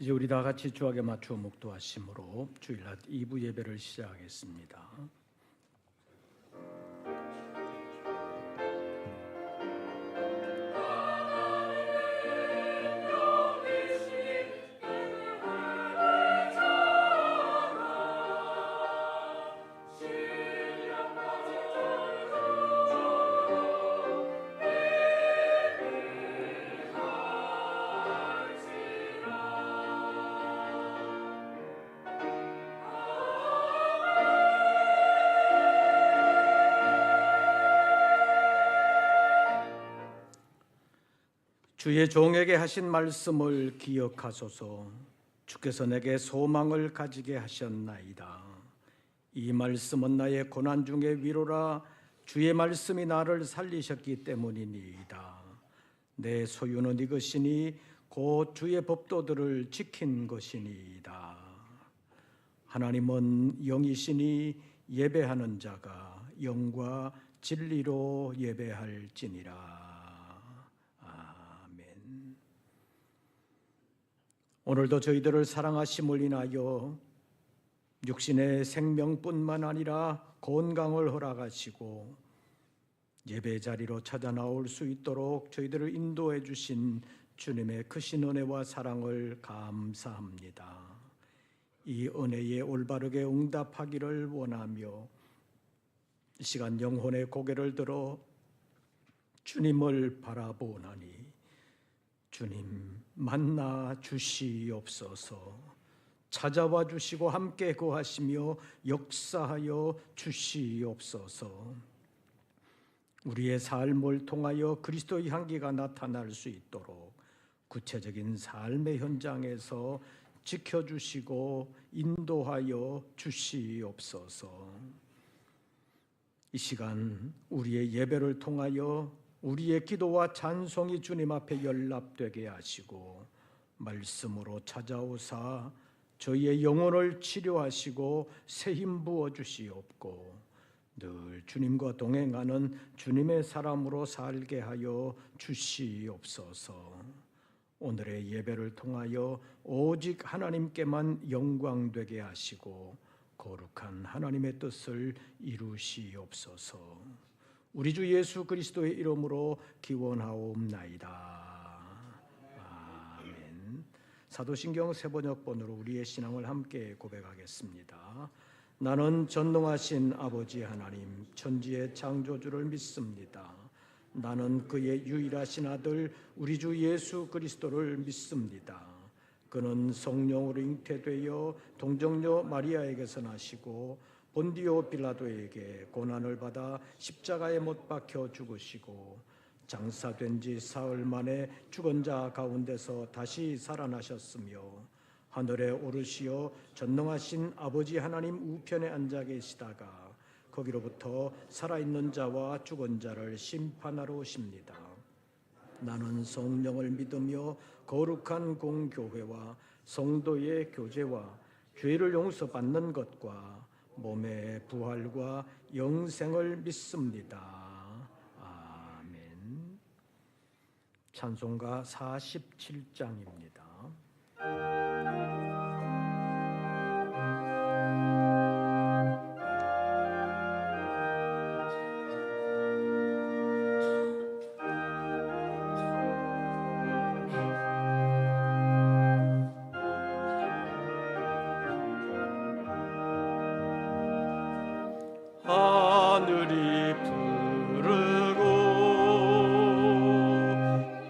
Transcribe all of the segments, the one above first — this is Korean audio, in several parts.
이제 우리 다 같이 주악에 맞추어 묵도하심으로 주일날 2부 예배를 시작하겠습니다. 주의 종에게 하신 말씀을 기억하소서. 주께서 내게 소망을 가지게 하셨나이다. 이 말씀은 나의 고난 중에 위로라. 주의 말씀이 나를 살리셨기 때문이니이다. 내 소유는 이것이니 곧 주의 법도들을 지킨 것이니이다. 하나님은 영이시니 예배하는 자가 영과 진리로 예배할지니라. 오늘도 저희들을 사랑하심을 인하여 육신의 생명뿐만 아니라 건강을 허락하시고 예배 자리로 찾아 나올 수 있도록 저희들을 인도해 주신 주님의 크신 은혜와 사랑을 감사합니다. 이 은혜에 올바르게 응답하기를 원하며 이 시간 영혼의 고개를 들어 주님을 바라보나니 주님 만나 주시옵소서. 찾아와 주시고 함께 거하시며 역사하여 주시옵소서. 우리의 삶을 통하여 그리스도의 향기가 나타날 수 있도록 구체적인 삶의 현장에서 지켜주시고 인도하여 주시옵소서. 이 시간 우리의 예배를 통하여 우리의 기도와 찬송이 주님 앞에 연락되게 하시고 말씀으로 찾아오사 저희의 영혼을 치료하시고 새 힘 부어 주시옵고 늘 주님과 동행하는 주님의 사람으로 살게 하여 주시옵소서. 오늘의 예배를 통하여 오직 하나님께만 영광되게 하시고 거룩한 하나님의 뜻을 이루시옵소서. 우리 주 예수 그리스도의 이름으로 기원하옵나이다. 아멘. 사도신경 세번역본으로 우리의 신앙을 함께 고백하겠습니다. 나는 전능하신 아버지 하나님 천지의 창조주를 믿습니다. 나는 그의 유일하신 아들 우리 주 예수 그리스도를 믿습니다. 그는 성령으로 잉태되어 동정녀 마리아에게서 나시고 본디오 빌라도에게 고난을 받아 십자가에 못 박혀 죽으시고 장사된 지 사흘 만에 죽은 자 가운데서 다시 살아나셨으며 하늘에 오르시어 전능하신 아버지 하나님 우편에 앉아 계시다가 거기로부터 살아있는 자와 죽은 자를 심판하러 오십니다. 나는 성령을 믿으며 거룩한 공교회와 성도의 교제와 죄를 용서받는 것과 몸의 부활과 영생을 믿습니다. 아멘. 찬송가 47장입니다. 하늘이 푸르고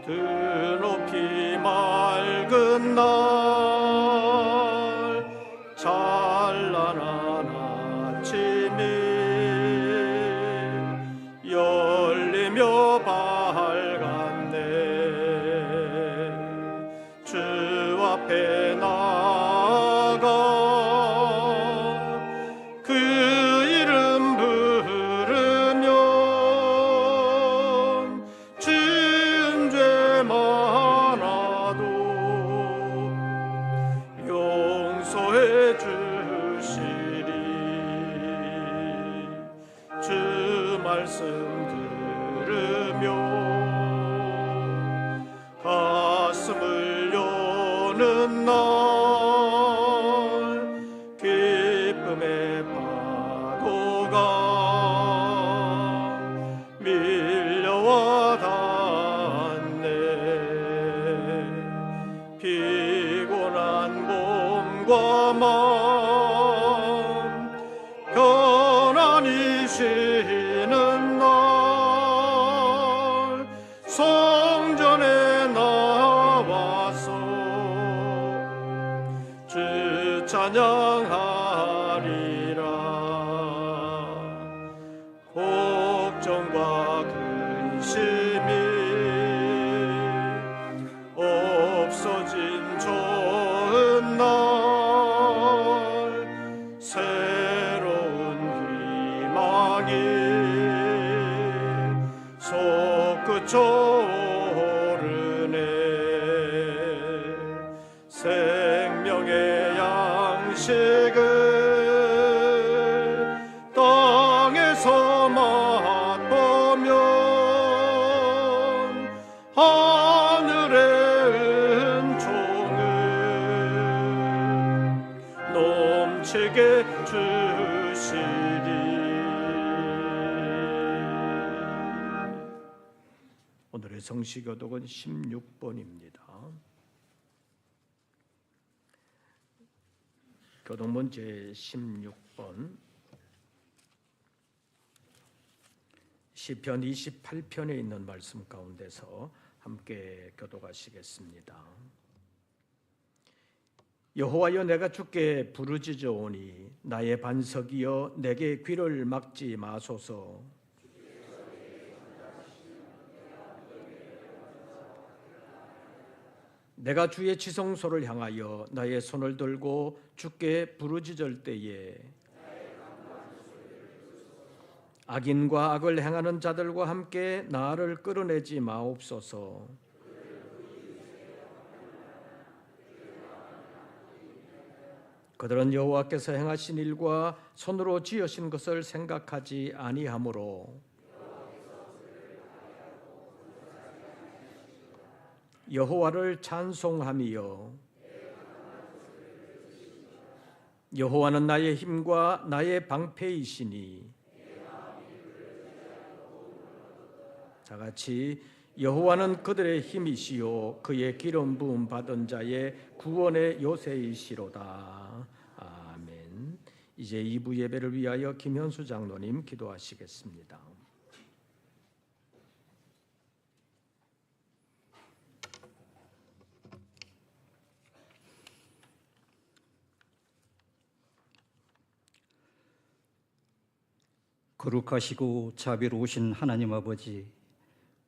드높이 맑은 날 찬란한 아침이 열리며 밝았네. 주 앞에 나가 말씀 들으며 가슴을 여는 나 눈과 마음 편안히 쉬는 날 성전에 나와서 주 찬양하리라. 걱정과 근심이 없어진 좋은 날 새로운 희망이 솟구쳐 오르네. 생명의 양식을 땅에서 맛보면 하늘의 은총을 넘치게 주시리. 오늘의 성시교독은 16번입니다. 교독문 제16번 시편 28편에 있는 말씀 가운데서 함께 교독하시겠습니다. 여호와여, 내가 주께 부르짖어오니 나의 반석이여 내게 귀를 막지 마소서. 내가 주의 지성소를 향하여 나의 손을 들고 주께 부르짖을 때에 악인과 악을 행하는 자들과 함께 나를 끌어내지 마옵소서. 그들은 여호와께서 행하신 일과 손으로 지으신 것을 생각하지 아니하므로 여호와를 찬송하며 여호와는 나의 힘과 나의 방패이시니 다같이 여호와는 그들의 힘이시요 그의 기름 부음 받은 자의 구원의 요새이시로다. 아멘. 이제 2부 예배를 위하여 김현수 장로님 기도하시겠습니다. 거룩하시고 자비로우신 하나님 아버지,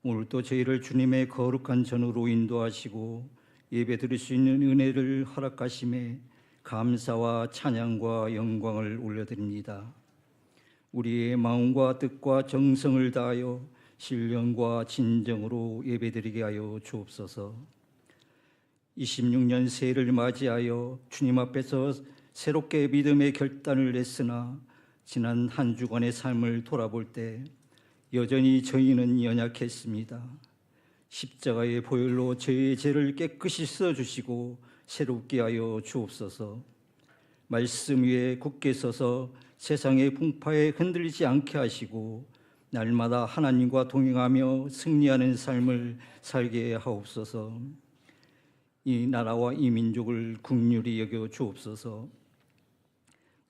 오늘도 저희를 주님의 거룩한 전으로 인도하시고 예배 드릴 수 있는 은혜를 허락하심에 감사와 찬양과 영광을 올려드립니다. 우리의 마음과 뜻과 정성을 다하여 신령과 진정으로 예배드리게 하여 주옵소서. 26년 새해를 맞이하여 주님 앞에서 새롭게 믿음의 결단을 냈으나 지난 한 주간의 삶을 돌아볼 때 여전히 저희는 연약했습니다. 십자가의 보혈로 저희의 죄를 깨끗이 씻어주시고 새롭게 하여 주옵소서. 말씀 위에 굳게 서서 세상의 풍파에 흔들리지 않게 하시고 날마다 하나님과 동행하며 승리하는 삶을 살게 하옵소서. 이 나라와 이 민족을 긍휼히 여겨 주옵소서.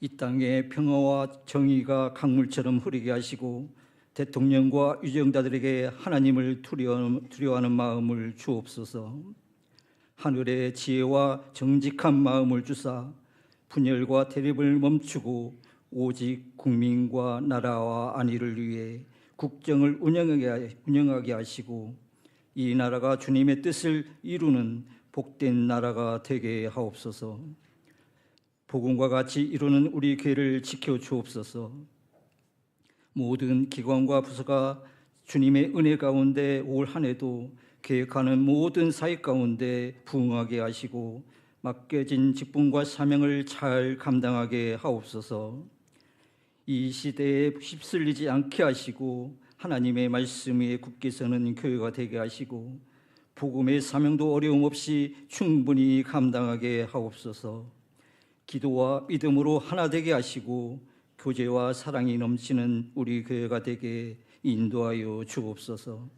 이 땅에 평화와 정의가 강물처럼 흐르게 하시고 대통령과 유정자들에게 하나님을 두려워하는 마음을 주옵소서. 하늘의 지혜와 정직한 마음을 주사 분열과 대립을 멈추고 오직 국민과 나라와 안위를 위해 국정을 운영하게 하시고 이 나라가 주님의 뜻을 이루는 복된 나라가 되게 하옵소서. 복음과 같이 이루는 우리 교회를 지켜 주옵소서. 모든 기관과 부서가 주님의 은혜 가운데 올 한 해도 계획하는 모든 사역 가운데 부응하게 하시고 맡겨진 직분과 사명을 잘 감당하게 하옵소서. 이 시대에 휩쓸리지 않게 하시고 하나님의 말씀 위에 굳게 서는 교회가 되게 하시고 복음의 사명도 어려움 없이 충분히 감당하게 하옵소서. 기도와 믿음으로 하나 되게 하시고 교제와 사랑이 넘치는 우리 교회가 되게 인도하여 주옵소서.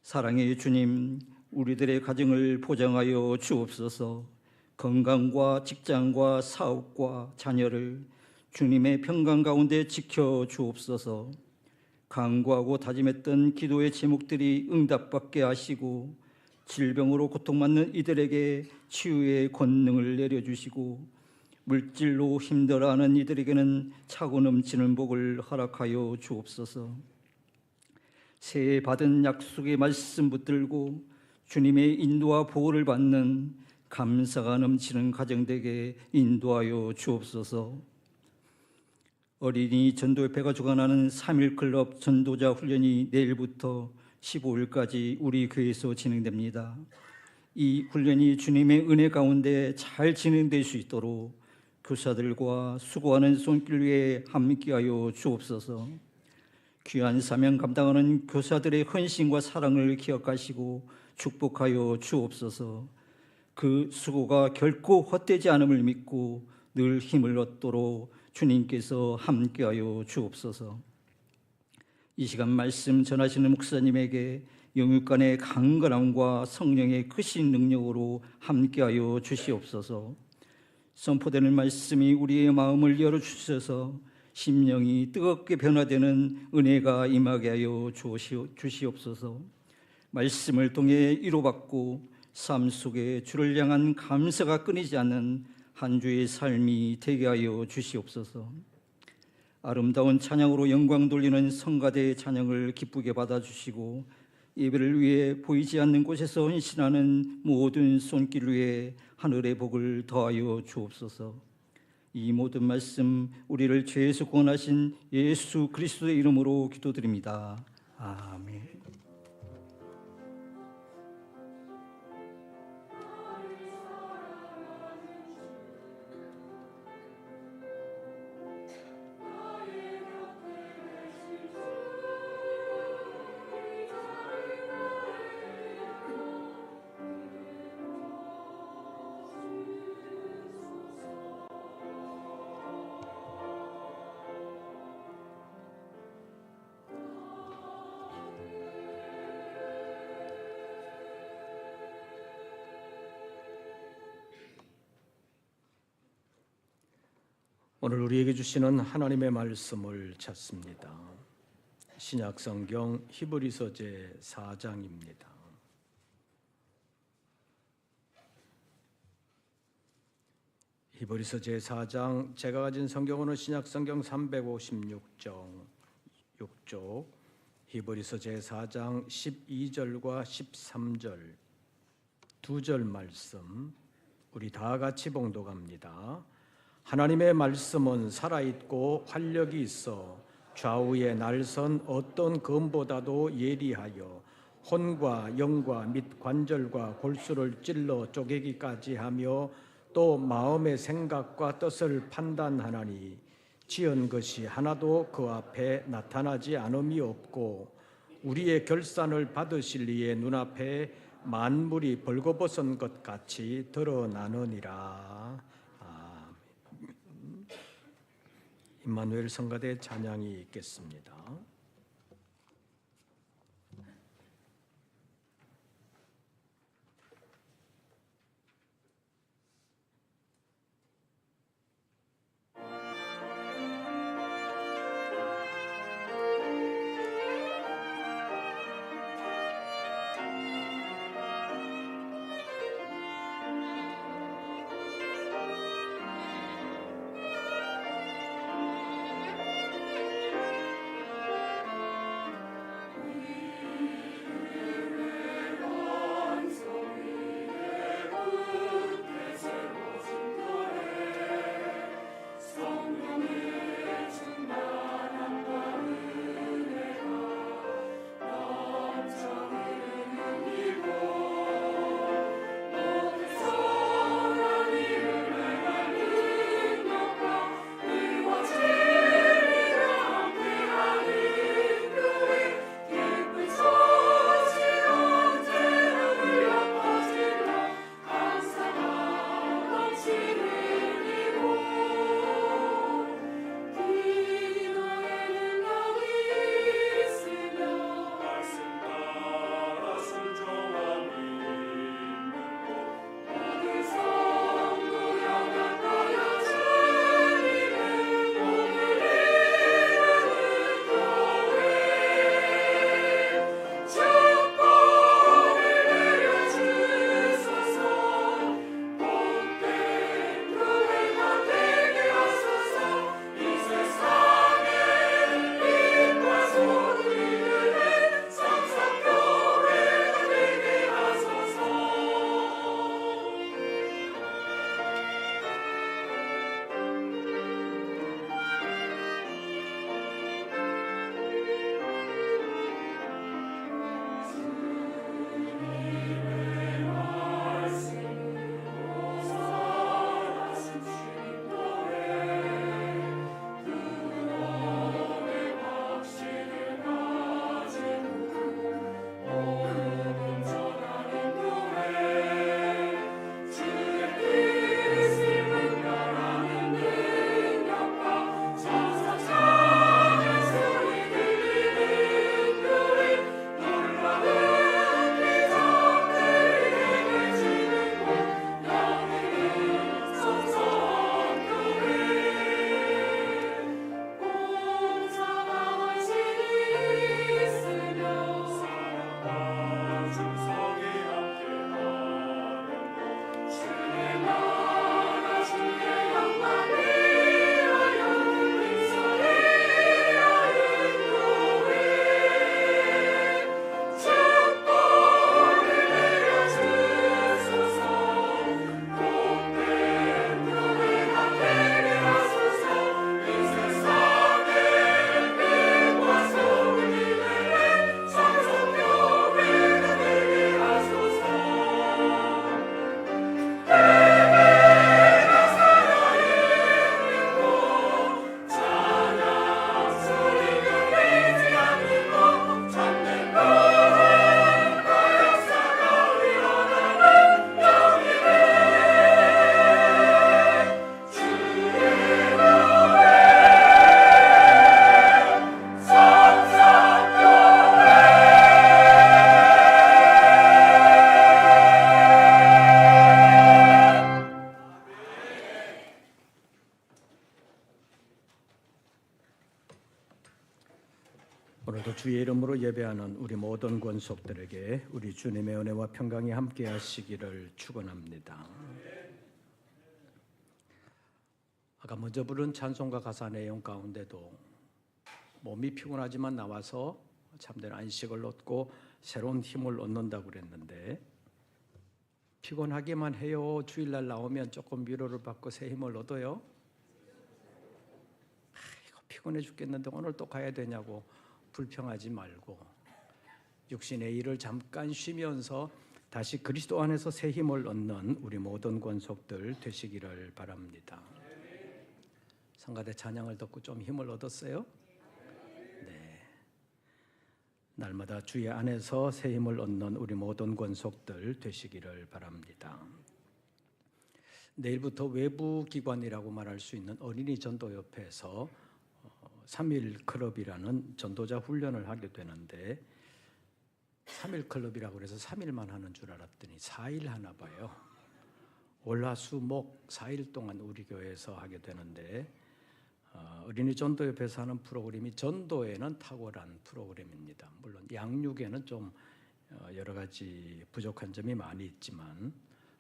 사랑의 주님, 우리들의 가정을 보장하여 주옵소서. 건강과 직장과 사업과 자녀를 주님의 평강 가운데 지켜 주옵소서. 간구하고 다짐했던 기도의 제목들이 응답받게 하시고 질병으로 고통받는 이들에게 치유의 권능을 내려주시고 물질로 힘들어하는 이들에게는 차고 넘치는 복을 허락하여 주옵소서. 새해 받은 약속의 말씀 붙들고 주님의 인도와 보호를 받는 감사가 넘치는 가정되게 인도하여 주옵소서. 어린이 전도협회가 주관하는 3.1클럽 전도자 훈련이 내일부터 15일까지 우리 교회에서 진행됩니다. 이 훈련이 주님의 은혜 가운데 잘 진행될 수 있도록 교사들과 수고하는 손길 위에 함께하여 주옵소서. 귀한 사명 감당하는 교사들의 헌신과 사랑을 기억하시고 축복하여 주옵소서. 그 수고가 결코 헛되지 않음을 믿고 늘 힘을 얻도록 주님께서 함께하여 주옵소서. 이 시간 말씀 전하시는 목사님에게 영육간의 강건함과 성령의 크신 능력으로 함께하여 주시옵소서. 선포되는 말씀이 우리의 마음을 열어주셔서 심령이 뜨겁게 변화되는 은혜가 임하게 하여 주시옵소서. 말씀을 통해 위로받고 삶 속에 주를 향한 감사가 끊이지 않는 한 주의 삶이 되게 하여 주시옵소서. 아름다운 찬양으로 영광 돌리는 성가대의 찬양을 기쁘게 받아주시고 예배를 위해 보이지 않는 곳에서 헌신하는 모든 손길 위에 하늘의 복을 더하여 주옵소서. 이 모든 말씀 우리를 죄에서 구원하신 예수 그리스도의 이름으로 기도드립니다. 아멘. 오늘 우리에게 주시는 하나님의 말씀을 찾습니다. 신약 성경 히브리서 제 4장입니다. 히브리서 제 4장, 제가 가진 성경으로는 신약 성경 356쪽, 히브리서 제 4장 12절과 13절 두 절 말씀 우리 다 같이 봉독합니다. 하나님의 말씀은 살아있고 활력이 있어 좌우에 날선 어떤 검보다도 예리하여 혼과 영과 및 관절과 골수를 찔러 쪼개기까지 하며 또 마음의 생각과 뜻을 판단하나니 지은 것이 하나도 그 앞에 나타나지 않음이 없고 우리의 결산을 받으실 이의 눈앞에 만물이 벌거벗은 것 같이 드러나느니라. 임마누엘 성가대 찬양이 있겠습니다. 주의 이름으로 예배하는 우리 모든 권속들에게 우리 주님의 은혜와 평강이 함께 하시기를 축원합니다. 아까 먼저 부른 찬송가 가사 내용 가운데도 몸이 피곤하지만 나와서 참된 안식을 얻고 새로운 힘을 얻는다고 그랬는데, 피곤하기만 해요? 주일날 나오면 조금 위로를 받고 새 힘을 얻어요? 이거 피곤해 죽겠는데 오늘 또 가야 되냐고 불평하지 말고 육신의 일을 잠깐 쉬면서 다시 그리스도 안에서 새 힘을 얻는 우리 모든 권속들 되시기를 바랍니다. 성가대 찬양을 듣고 좀 힘을 얻었어요? 네. 날마다 주의 안에서 새 힘을 얻는 우리 모든 권속들 되시기를 바랍니다. 내일부터 외부 기관이라고 말할 수 있는 어린이 전도협회에서 3일 클럽이라는 전도자 훈련을 하게 되는데, 3일 클럽이라고 해서 3일만 하는 줄 알았더니 4일 하나 봐요. 월화수목 4일 동안 우리 교회에서 하게 되는데, 어린이 전도협회에서 하는 프로그램이 전도에는 탁월한 프로그램입니다. 물론 양육에는 좀 여러 가지 부족한 점이 많이 있지만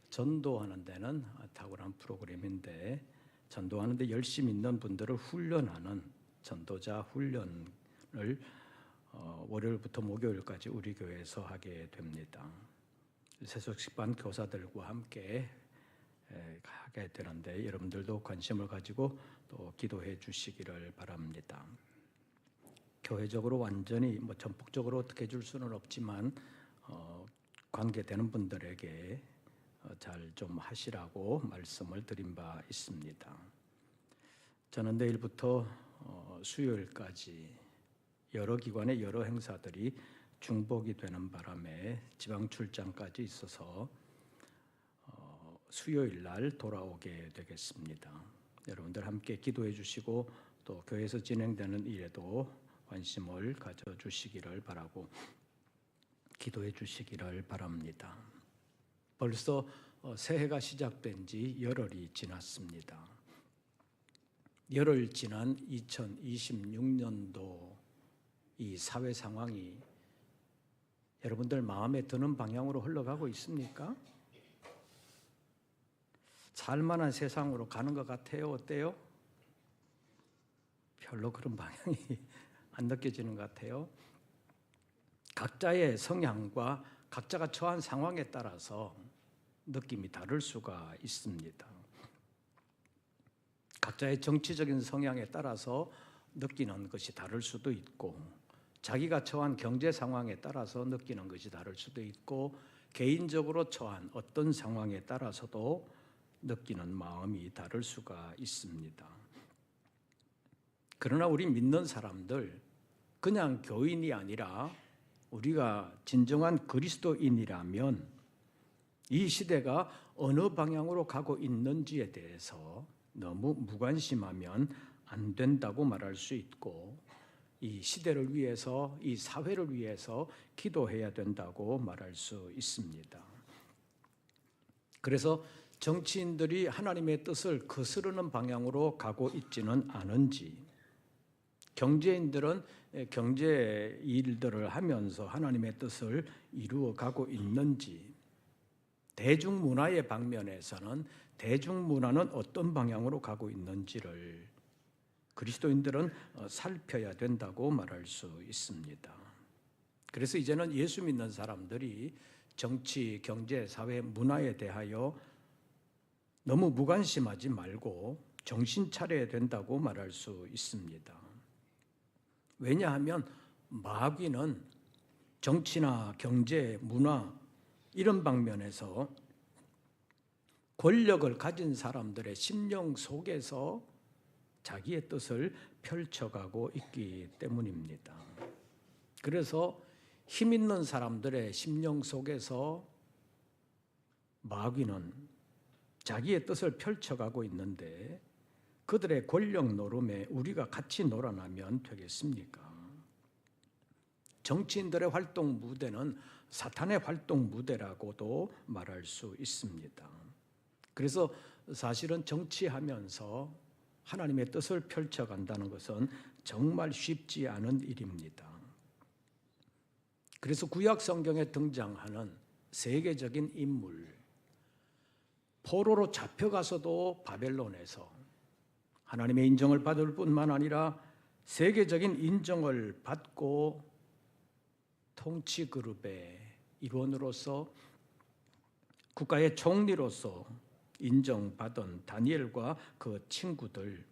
전도하는 데는 탁월한 프로그램인데, 전도하는 데 열심히 있는 분들을 훈련하는 전도자 훈련을 월요일부터 목요일까지 우리 교회에서 하게 됩니다. 세속식반 교사들과 함께 하게 되는데, 여러분들도 관심을 가지고 또 기도해 주시기를 바랍니다. 교회적으로 완전히 전폭적으로 어떻게 해줄 수는 없지만 관계되는 분들에게 잘 좀 하시라고 말씀을 드린 바 있습니다. 저는 내일부터 수요일까지 여러 기관의 여러 행사들이 중복이 되는 바람에 지방 출장까지 있어서 수요일 날 돌아오게 되겠습니다. 여러분들 함께 기도해 주시고 또 교회에서 진행되는 일에도 관심을 가져 주시기를 바라고 기도해 주시기를 바랍니다. 벌써 새해가 시작된 지 열흘이 지났습니다. 열흘 지난 2026년도 이 사회 상황이 여러분들 마음에 드는 방향으로 흘러가고 있습니까? 살만한 세상으로 가는 것 같아요? 어때요? 별로 그런 방향이 안 느껴지는 것 같아요. 각자의 성향과 각자가 처한 상황에 따라서 느낌이 다를 수가 있습니다. 각자의 정치적인 성향에 따라서 느끼는 것이 다를 수도 있고, 자기가 처한 경제 상황에 따라서 느끼는 것이 다를 수도 있고, 개인적으로 처한 어떤 상황에 따라서도 느끼는 마음이 다를 수가 있습니다. 그러나 우리 믿는 사람들, 그냥 교인이 아니라 우리가 진정한 그리스도인이라면 이 시대가 어느 방향으로 가고 있는지에 대해서 너무 무관심하면 안 된다고 말할 수 있고, 이 시대를 위해서, 이 사회를 위해서 기도해야 된다고 말할 수 있습니다. 그래서 정치인들이 하나님의 뜻을 거스르는 방향으로 가고 있지는 않은지, 경제인들은 경제 일들을 하면서 하나님의 뜻을 이루어 가고 있는지, 대중문화의 방면에서는 대중문화는 어떤 방향으로 가고 있는지를 그리스도인들은 살펴야 된다고 말할 수 있습니다. 그래서 이제는 예수 믿는 사람들이 정치, 경제, 사회, 문화에 대하여 너무 무관심하지 말고 정신 차려야 된다고 말할 수 있습니다. 왜냐하면 마귀는 정치나 경제, 문화 이런 방면에서 권력을 가진 사람들의 심령 속에서 자기의 뜻을 펼쳐가고 있기 때문입니다. 그래서 힘 있는 사람들의 심령 속에서 마귀는 자기의 뜻을 펼쳐가고 있는데, 그들의 권력 노름에 우리가 같이 놀아나면 되겠습니까? 정치인들의 활동 무대는 사탄의 활동 무대라고도 말할 수 있습니다. 그래서 사실은 정치하면서 하나님의 뜻을 펼쳐간다는 것은 정말 쉽지 않은 일입니다. 그래서 구약 성경에 등장하는 세계적인 인물, 포로로 잡혀가서도 바벨론에서 하나님의 인정을 받을 뿐만 아니라 세계적인 인정을 받고 통치 그룹의 일원으로서 국가의 총리로서 인정받은 다니엘과 그 친구들,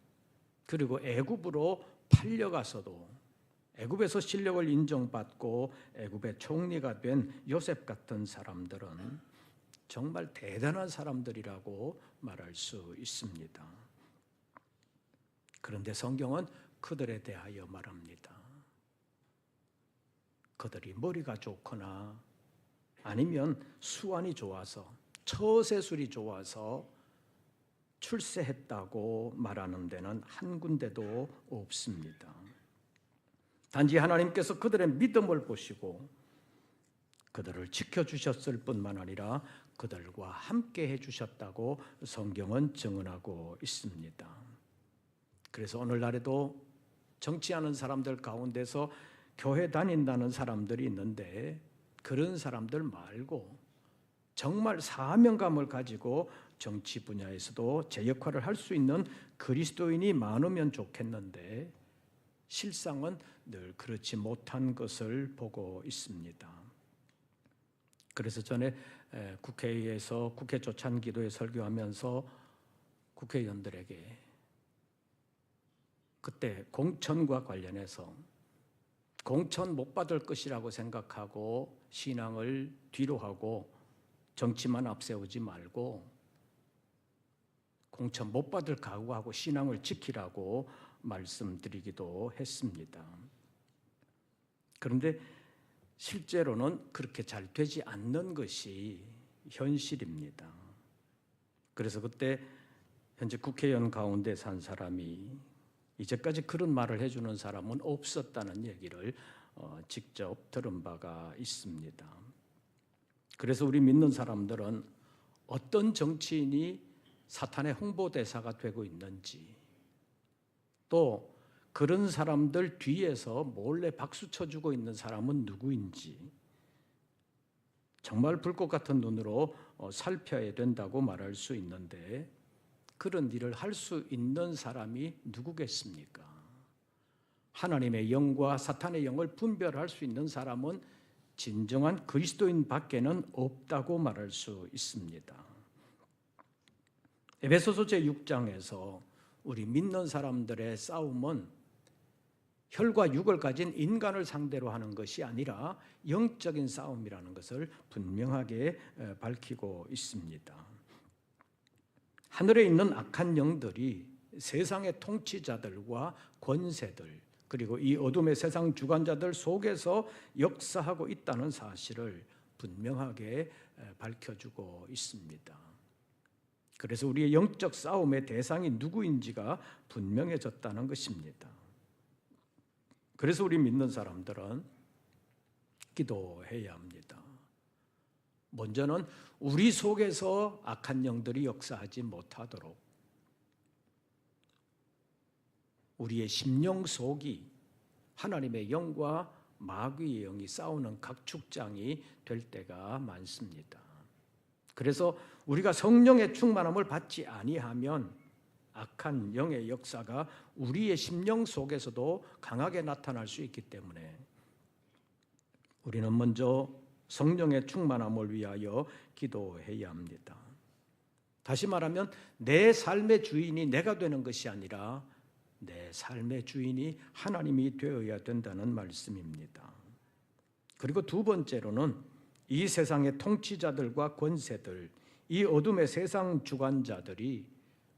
그리고 애굽으로 팔려가서도 애굽에서 실력을 인정받고 애굽의 총리가 된 요셉 같은 사람들은 정말 대단한 사람들이라고 말할 수 있습니다. 그런데 성경은 그들에 대하여 말합니다. 그들이 머리가 좋거나 아니면 수완이 좋아서 처세술이 좋아서 출세했다고 말하는 데는 한 군데도 없습니다. 단지 하나님께서 그들의 믿음을 보시고 그들을 지켜주셨을 뿐만 아니라 그들과 함께 해주셨다고 성경은 증언하고 있습니다. 그래서 오늘날에도 정치하는 사람들 가운데서 교회 다닌다는 사람들이 있는데 그런 사람들 말고 정말 사명감을 가지고 정치 분야에서도 제 역할을 할 수 있는 그리스도인이 많으면 좋겠는데 실상은 늘 그렇지 못한 것을 보고 있습니다. 그래서 전에 국회에서 국회 조찬기도에 설교하면서 국회의원들에게 그때 공천과 관련해서 공천 못 받을 것이라고 생각하고 신앙을 뒤로 하고 정치만 앞세우지 말고 공천 못 받을 각오하고 신앙을 지키라고 말씀드리기도 했습니다. 그런데 실제로는 그렇게 잘 되지 않는 것이 현실입니다. 그래서 그때 현재 국회의원 가운데 산 사람이 이제까지 그런 말을 해주는 사람은 없었다는 얘기를 직접 들은 바가 있습니다. 그래서 우리 믿는 사람들은 어떤 정치인이 사탄의 홍보대사가 되고 있는지, 또 그런 사람들 뒤에서 몰래 박수 쳐주고 있는 사람은 누구인지 정말 불꽃 같은 눈으로 살펴야 된다고 말할 수 있는데 그런 일을 할 수 있는 사람이 누구겠습니까? 하나님의 영과 사탄의 영을 분별할 수 있는 사람은 진정한 그리스도인 밖에는 없다고 말할 수 있습니다. 에베소서 제6장에서 우리 믿는 사람들의 싸움은 혈과 육을 가진 인간을 상대로 하는 것이 아니라 영적인 싸움이라는 것을 분명하게 밝히고 있습니다. 하늘에 있는 악한 영들이 세상의 통치자들과 권세들, 그리고 이 어둠의 세상 주관자들 속에서 역사하고 있다는 사실을 분명하게 밝혀주고 있습니다. 그래서 우리의 영적 싸움의 대상이 누구인지가 분명해졌다는 것입니다. 그래서 우리 믿는 사람들은 기도해야 합니다. 먼저는 우리 속에서 악한 영들이 역사하지 못하도록 우리의 심령 속이 하나님의 영과 마귀의 영이 싸우는 각축장이 될 때가 많습니다. 그래서 우리가 성령의 충만함을 받지 아니하면 악한 영의 역사가 우리의 심령 속에서도 강하게 나타날 수 있기 때문에 우리는 먼저 성령의 충만함을 위하여 기도해야 합니다. 다시 말하면 내 삶의 주인이 내가 되는 것이 아니라 내 삶의 주인이 하나님이 되어야 된다는 말씀입니다. 그리고 두 번째로는 이 세상의 통치자들과 권세들, 이 어둠의 세상 주관자들이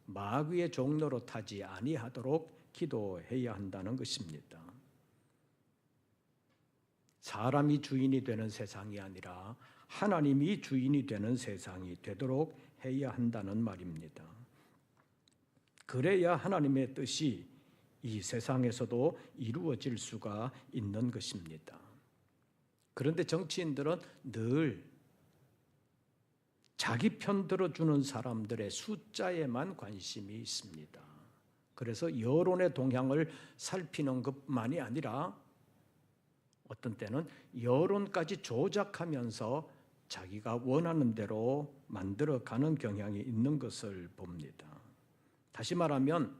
마귀의 종로로 타지 아니하도록 기도해야 한다는 것입니다. 사람이 주인이 되는 세상이 아니라 하나님이 주인이 되는 세상이 되도록 해야 한다는 말입니다. 그래야 하나님의 뜻이 이 세상에서도 이루어질 수가 있는 것입니다. 그런데 정치인들은 늘 자기 편 들어주는 사람들의 숫자에만 관심이 있습니다. 그래서 여론의 동향을 살피는 것만이 아니라 어떤 때는 여론까지 조작하면서 자기가 원하는 대로 만들어가는 경향이 있는 것을 봅니다. 다시 말하면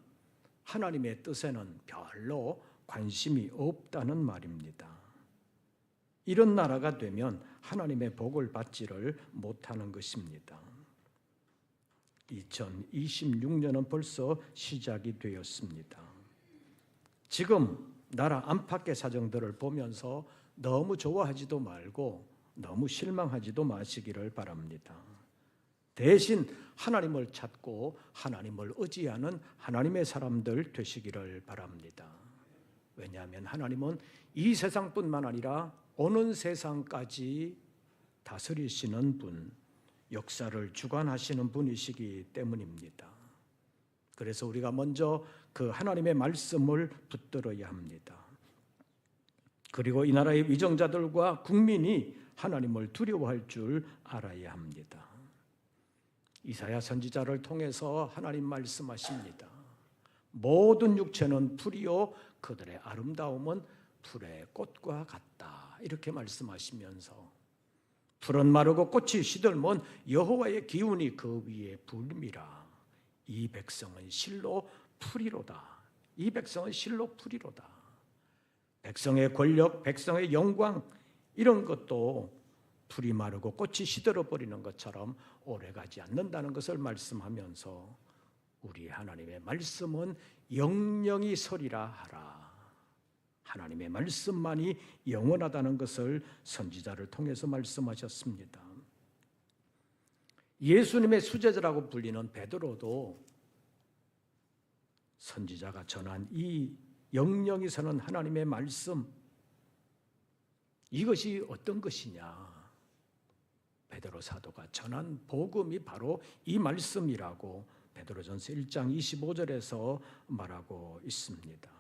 하나님의 뜻에는 별로 관심이 없다는 말입니다. 이런 나라가 되면 하나님의 복을 받지를 못하는 것입니다. 2026년은 벌써 시작이 되었습니다. 지금 나라 안팎의 사정들을 보면서 너무 좋아하지도 말고 너무 실망하지도 마시기를 바랍니다. 대신 하나님을 찾고 하나님을 의지하는 하나님의 사람들 되시기를 바랍니다. 왜냐하면 하나님은 이 세상뿐만 아니라 오는 세상까지 다스리시는 분, 역사를 주관하시는 분이시기 때문입니다. 그래서 우리가 먼저 그 하나님의 말씀을 붙들어야 합니다. 그리고 이 나라의 위정자들과 국민이 하나님을 두려워할 줄 알아야 합니다. 이사야 선지자를 통해서 하나님 말씀하십니다. 모든 육체는 풀이요 그들의 아름다움은 풀의 꽃과 같다. 이렇게 말씀하시면서 풀은 마르고 꽃이 시들면 여호와의 기운이 그 위에 불미라. 이 백성은 실로 풀이로다. 이 백성은 실로 풀이로다. 백성의 권력, 백성의 영광 이런 것도 풀이 마르고 꽃이 시들어버리는 것처럼 오래가지 않는다는 것을 말씀하면서 우리 하나님의 말씀은 영영이 서리라 하라. 하나님의 말씀만이 영원하다는 것을 선지자를 통해서 말씀하셨습니다. 예수님의 수제자라고 불리는 베드로도 선지자가 전한 이 영영이 서는 하나님의 말씀, 이것이 어떤 것이냐? 베드로 사도가 전한 복음이 바로 이 말씀이라고 베드로전서 1장 25절에서 말하고 있습니다.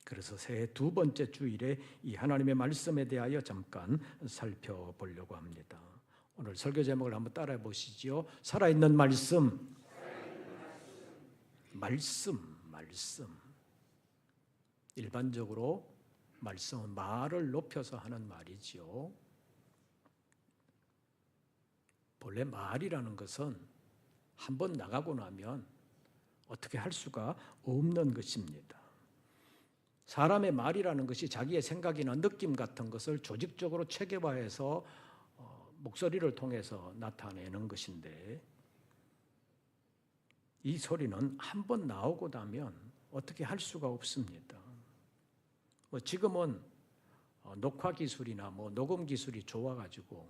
그래서 새해 두 번째 주일에 이 하나님의 말씀에 대하여 잠깐 살펴보려고 합니다. 오늘 설교 제목을 한번 따라해 보시죠. 살아있는 말씀. 말씀. 일반적으로 말씀은 말을 높여서 하는 말이지요. 본래 말이라는 것은 한번 나가고 나면 어떻게 할 수가 없는 것입니다. 사람의 말이라는 것이 자기의 생각이나 느낌 같은 것을 조직적으로 체계화해서 목소리를 통해서 나타내는 것인데 이 소리는 한번 나오고 나면 어떻게 할 수가 없습니다. 지금은 녹화 기술이나 녹음 기술이 좋아가지고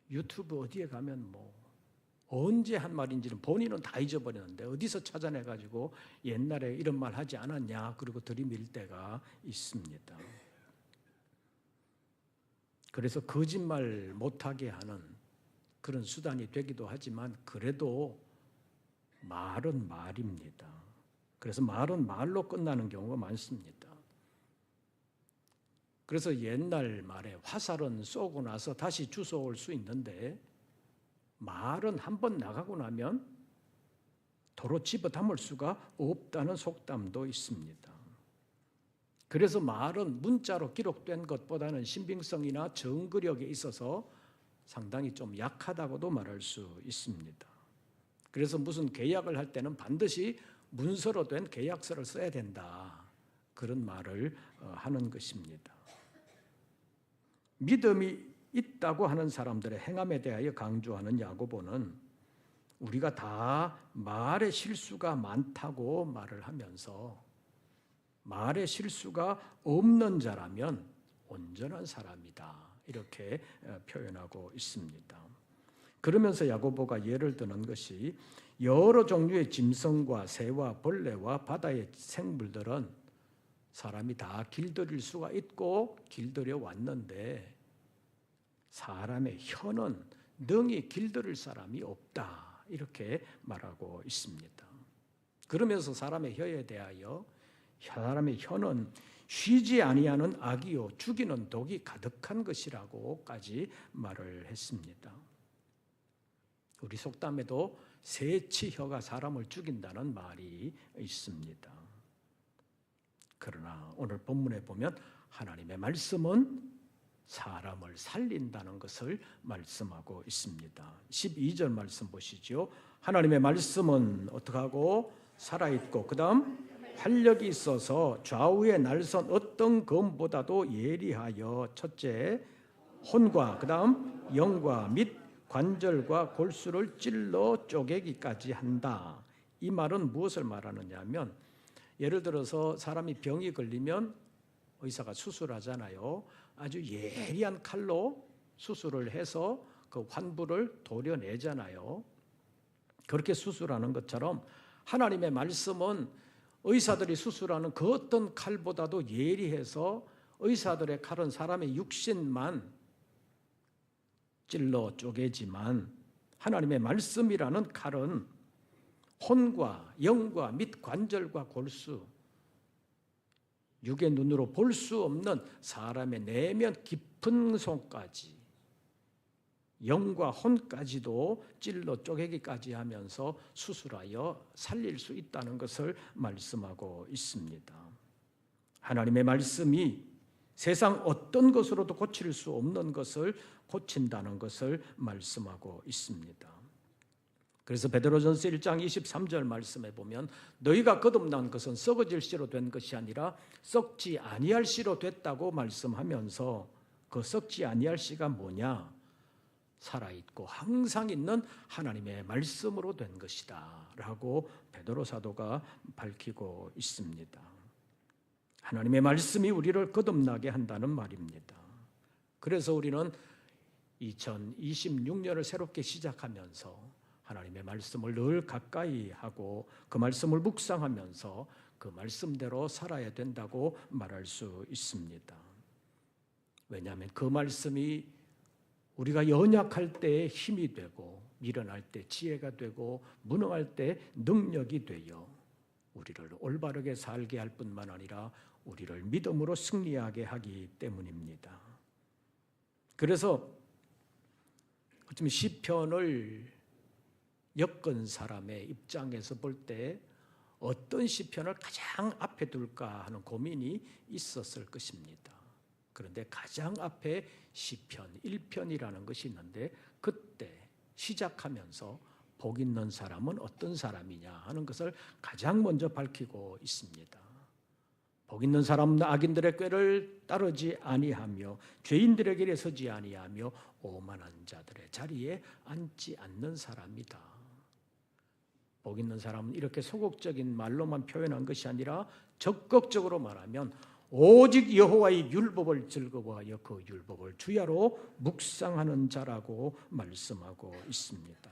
유튜브 어디에 가면 언제 한 말인지는 본인은 다 잊어버렸는데 어디서 찾아내가지고 옛날에 이런 말 하지 않았냐 그리고 들이밀 때가 있습니다. 그래서 거짓말 못하게 하는 그런 수단이 되기도 하지만 그래도 말은 말입니다. 그래서 말은 말로 끝나는 경우가 많습니다. 그래서 옛날 말에 화살은 쏘고 나서 다시 주워올 수 있는데 말은 한번 나가고 나면 도로 집어 담을 수가 없다는 속담도 있습니다. 그래서 말은 문자로 기록된 것보다는 신빙성이나 정거력에 있어서 상당히 좀 약하다고도 말할 수 있습니다. 그래서 무슨 계약을 할 때는 반드시 문서로 된 계약서를 써야 된다. 그런 말을 하는 것입니다. 믿음이 있다고 하는 사람들의 행함에 대하여 강조하는 야고보는 우리가 다 말에 실수가 많다고 말을 하면서 말에 실수가 없는 자라면 온전한 사람이다. 이렇게 표현하고 있습니다. 그러면서 야고보가 예를 드는 것이 여러 종류의 짐승과 새와 벌레와 바다의 생물들은 사람이 다 길들일 수가 있고 길들여 왔는데 사람의 혀는 능히 길들일 사람이 없다. 이렇게 말하고 있습니다. 그러면서 사람의 혀에 대하여 사람의 혀는 쉬지 아니하는 악이요 죽이는 독이 가득한 것이라고까지 말을 했습니다. 우리 속담에도 새치혀가 사람을 죽인다는 말이 있습니다. 그러나 오늘 본문에 보면 하나님의 말씀은 사람을 살린다는 것을 말씀하고 있습니다. 12절 말씀 보시죠. 하나님의 말씀은 어떻게 하고 살아있고 그 다음 활력이 있어서 좌우에 날선 어떤 검보다도 예리하여 첫째 혼과 그 다음 영과 및 관절과 골수를 찔러 쪼개기까지 한다. 이 말은 무엇을 말하느냐 하면 예를 들어서 사람이 병이 걸리면 의사가 수술하잖아요. 아주 예리한 칼로 수술을 해서 그 환부를 도려내잖아요. 그렇게 수술하는 것처럼 하나님의 말씀은 의사들이 수술하는 그 어떤 칼보다도 예리해서 의사들의 칼은 사람의 육신만 찔러 쪼개지만 하나님의 말씀이라는 칼은 혼과 영과 및 관절과 골수, 육의 눈으로 볼 수 없는 사람의 내면 깊은 손까지 영과 혼까지도 찔러 쪼개기까지 하면서 수술하여 살릴 수 있다는 것을 말씀하고 있습니다. 하나님의 말씀이 세상 어떤 것으로도 고칠 수 없는 것을 고친다는 것을 말씀하고 있습니다. 그래서 베드로전서 1장 23절 말씀에 보면 너희가 거듭난 것은 썩어질 씨로 된 것이 아니라 썩지 아니할 씨로 됐다고 말씀하면서 그 썩지 아니할 씨가 뭐냐? 살아있고 항상 있는 하나님의 말씀으로 된 것이다 라고 베드로 사도가 밝히고 있습니다. 하나님의 말씀이 우리를 거듭나게 한다는 말입니다. 그래서 우리는 2026년을 새롭게 시작하면서 하나님의 말씀을 늘 가까이 하고 그 말씀을 묵상하면서 그 말씀대로 살아야 된다고 말할 수 있습니다. 왜냐하면 그 말씀이 우리가 연약할 때 힘이 되고 일어날 때 지혜가 되고 무능할 때 능력이 되어 우리를 올바르게 살게 할 뿐만 아니라 우리를 믿음으로 승리하게 하기 때문입니다. 그래서 어쩌면 시편을 엮은 사람의 입장에서 볼 때 어떤 시편을 가장 앞에 둘까 하는 고민이 있었을 것입니다. 그런데 가장 앞에 시편 1편이라는 것이 있는데 그때 시작하면서 복 있는 사람은 어떤 사람이냐 하는 것을 가장 먼저 밝히고 있습니다. 복 있는 사람은 악인들의 꾀를 따르지 아니하며 죄인들의 길에 서지 아니하며 오만한 자들의 자리에 앉지 않는 사람이다. 복 있는 사람은 이렇게 소극적인 말로만 표현한 것이 아니라 적극적으로 말하면 오직 여호와의 율법을 즐거워하여 그 율법을 주야로 묵상하는 자라고 말씀하고 있습니다.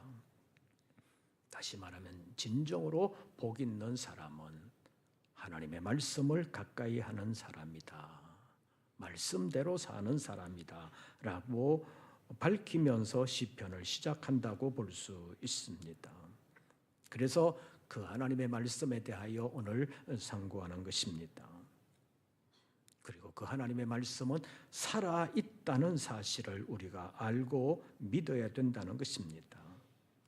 다시 말하면 진정으로 복 있는 사람은 하나님의 말씀을 가까이 하는 사람이다. 말씀대로 사는 사람이다 라고 밝히면서 시편을 시작한다고 볼 수 있습니다. 그래서 그 하나님의 말씀에 대하여 오늘 상고하는 것입니다. 그리고 그 하나님의 말씀은 살아있다는 사실을 우리가 알고 믿어야 된다는 것입니다.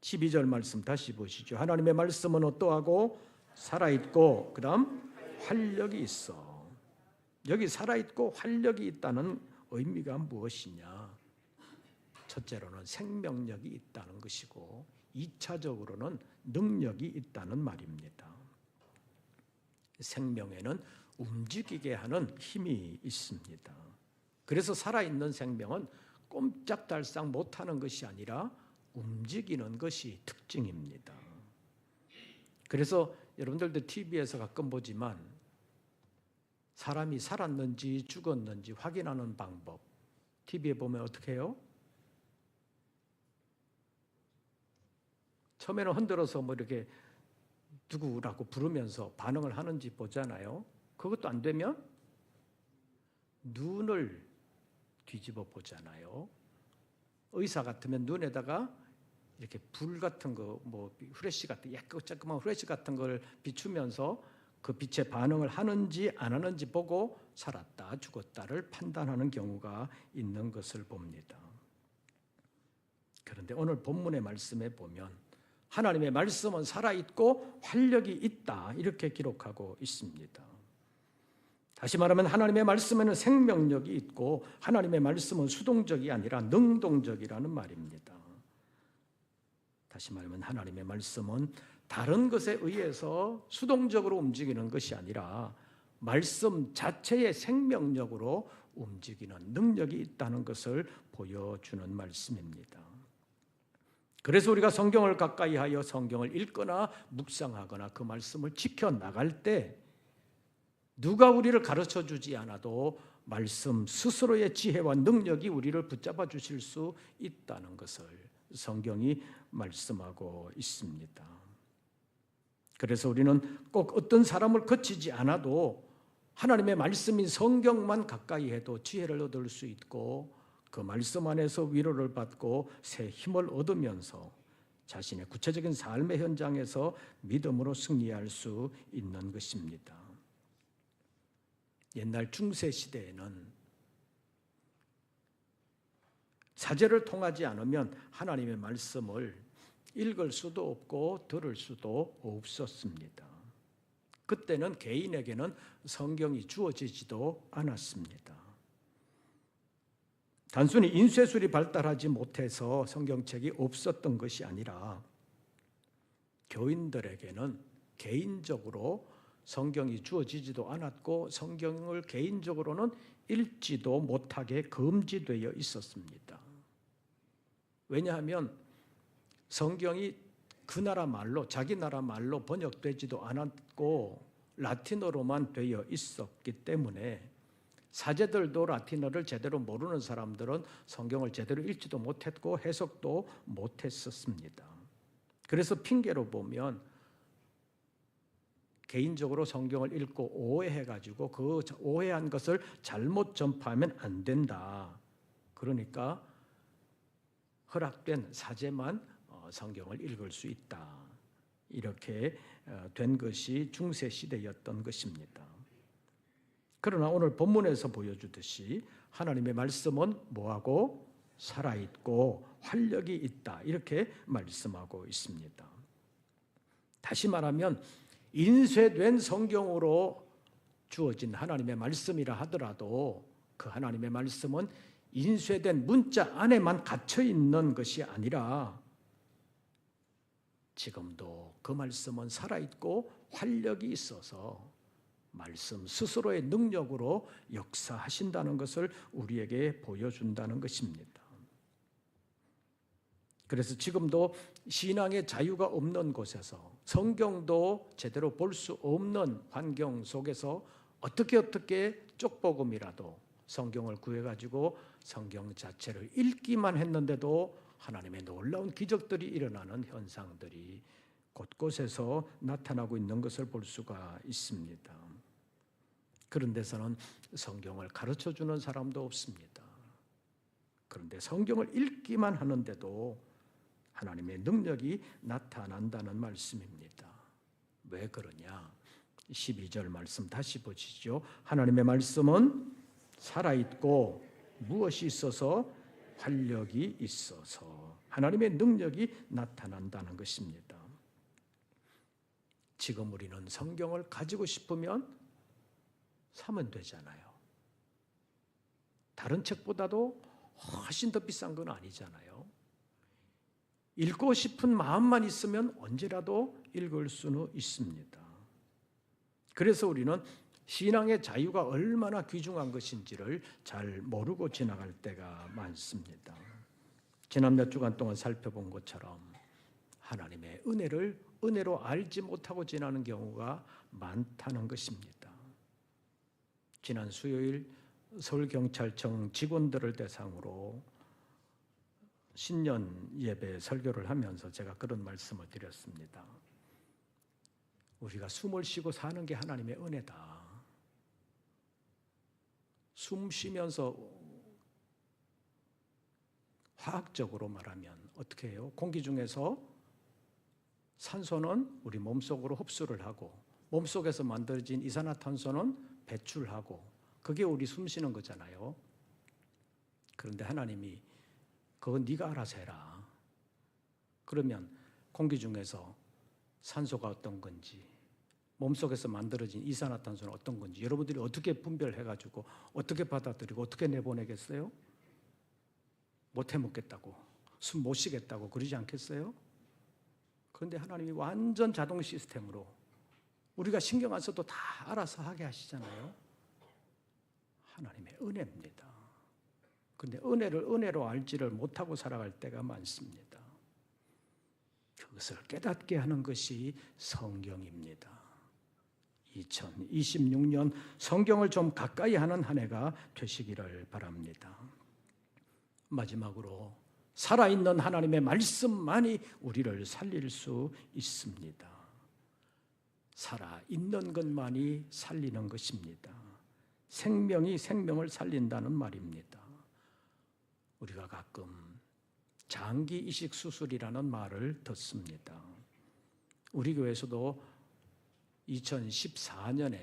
12절 말씀 다시 보시죠. 하나님의 말씀은 어떠하고 살아있고 그 다음 활력이 있어. 여기 살아있고 활력이 있다는 의미가 무엇이냐? 첫째로는 생명력이 있다는 것이고 2차적으로는 능력이 있다는 말입니다. 생명에는 움직이게 하는 힘이 있습니다. 그래서 살아있는 생명은 꼼짝달싹 못하는 것이 아니라 움직이는 것이 특징입니다. 그래서 여러분들도 TV에서 가끔 보지만 사람이 살았는지 죽었는지 확인하는 방법 TV에 보면 어떻게 해요? 처음에는 흔들어서 뭐 이렇게 누구라고 부르면서 반응을 하는지 보잖아요. 그것도 안 되면 눈을 뒤집어 보잖아요. 의사 같으면 눈에다가 이렇게 불 같은 거, 뭐 후레쉬 같은 조그만 후레쉬 같은 걸 비추면서 그 빛에 반응을 하는지 안 하는지 보고 살았다 죽었다를 판단하는 경우가 있는 것을 봅니다. 그런데 오늘 본문의 말씀에 보면 하나님의 말씀은 살아있고 활력이 있다 이렇게 기록하고 있습니다. 다시 말하면 하나님의 말씀에는 생명력이 있고 하나님의 말씀은 수동적이 아니라 능동적이라는 말입니다. 다시 말하면 하나님의 말씀은 다른 것에 의해서 수동적으로 움직이는 것이 아니라 말씀 자체의 생명력으로 움직이는 능력이 있다는 것을 보여주는 말씀입니다. 그래서 우리가 성경을 가까이 하여 성경을 읽거나 묵상하거나 그 말씀을 지켜나갈 때 누가 우리를 가르쳐 주지 않아도 말씀 스스로의 지혜와 능력이 우리를 붙잡아 주실 수 있다는 것을 성경이 말씀하고 있습니다. 그래서 우리는 꼭 어떤 사람을 거치지 않아도 하나님의 말씀인 성경만 가까이 해도 지혜를 얻을 수 있고 그 말씀 안에서 위로를 받고 새 힘을 얻으면서 자신의 구체적인 삶의 현장에서 믿음으로 승리할 수 있는 것입니다. 옛날 중세 시대에는 사제를 통하지 않으면 하나님의 말씀을 읽을 수도 없고 들을 수도 없었습니다. 그때는 개인에게는 성경이 주어지지도 않았습니다. 단순히 인쇄술이 발달하지 못해서 성경책이 없었던 것이 아니라 교인들에게는 개인적으로 성경이 주어지지도 않았고 성경을 개인적으로는 읽지도 못하게 금지되어 있었습니다. 왜냐하면 성경이 그 나라 말로, 자기 나라 말로 번역되지도 않았고 라틴어로만 되어 있었기 때문에 사제들도 라틴어를 제대로 모르는 사람들은 성경을 제대로 읽지도 못했고 해석도 못했었습니다. 그래서 핑계로 보면 개인적으로 성경을 읽고 오해해가지고 그 오해한 것을 잘못 전파하면 안 된다. 그러니까 허락된 사제만 성경을 읽을 수 있다. 이렇게 된 것이 중세 시대였던 것입니다. 그러나 오늘 본문에서 보여주듯이 하나님의 말씀은 뭐하고 살아있고 활력이 있다. 이렇게 말씀하고 있습니다. 다시 말하면 인쇄된 성경으로 주어진 하나님의 말씀이라 하더라도 그 하나님의 말씀은 인쇄된 문자 안에만 갇혀 있는 것이 아니라 지금도 그 말씀은 살아있고 활력이 있어서 말씀 스스로의 능력으로 역사하신다는 것을 우리에게 보여준다는 것입니다. 그래서 지금도 신앙의 자유가 없는 곳에서 성경도 제대로 볼 수 없는 환경 속에서 어떻게 쪽복음이라도 성경을 구해가지고 성경 자체를 읽기만 했는데도 하나님의 놀라운 기적들이 일어나는 현상들이 곳곳에서 나타나고 있는 것을 볼 수가 있습니다. 그런 데서는 성경을 가르쳐주는 사람도 없습니다. 그런데 성경을 읽기만 하는데도 하나님의 능력이 나타난다는 말씀입니다. 왜 그러냐? 12절 말씀 다시 보시죠. 하나님의 말씀은 살아있고 무엇이 있어서 활력이 있어서 하나님의 능력이 나타난다는 것입니다. 지금 우리는 성경을 가지고 싶으면 사면 되잖아요. 다른 책보다도 훨씬 더 비싼 건 아니잖아요. 읽고 싶은 마음만 있으면 언제라도 읽을 수는 있습니다. 그래서 우리는 신앙의 자유가 얼마나 귀중한 것인지를 잘 모르고 지나갈 때가 많습니다. 지난 몇 주간 동안 살펴본 것처럼 하나님의 은혜를 은혜로 알지 못하고 지나는 경우가 많다는 것입니다. 지난 수요일 서울경찰청 직원들을 대상으로 신년 예배 설교를 하면서 제가 그런 말씀을 드렸습니다. 우리가 숨을 쉬고 사는 게 하나님의 은혜다. 숨 쉬면서 화학적으로 말하면 어떻게 해요? 공기 중에서 산소는 우리 몸속으로 흡수를 하고 몸속에서 만들어진 이산화탄소는 배출하고 그게 우리 숨 쉬는 거잖아요. 그런데 하나님이 그건 네가 알아서 해라. 그러면 공기 중에서 산소가 어떤 건지 몸속에서 만들어진 이산화탄소는 어떤 건지 여러분들이 어떻게 분별해가지고 어떻게 받아들이고 어떻게 내보내겠어요? 못 해먹겠다고, 숨 못 쉬겠다고 그러지 않겠어요? 그런데 하나님이 완전 자동 시스템으로 우리가 신경 안 써도 다 알아서 하게 하시잖아요. 하나님의 은혜입니다. 그런데 은혜를 은혜로 알지를 못하고 살아갈 때가 많습니다. 그것을 깨닫게 하는 것이 성경입니다. 2026년 성경을 좀 가까이 하는 한 해가 되시기를 바랍니다. 마지막으로 살아있는 하나님의 말씀만이 우리를 살릴 수 있습니다. 살아있는 것만이 살리는 것입니다. 생명이 생명을 살린다는 말입니다. 우리가 가끔 장기 이식 수술이라는 말을 듣습니다. 우리 교회에서도 2014년에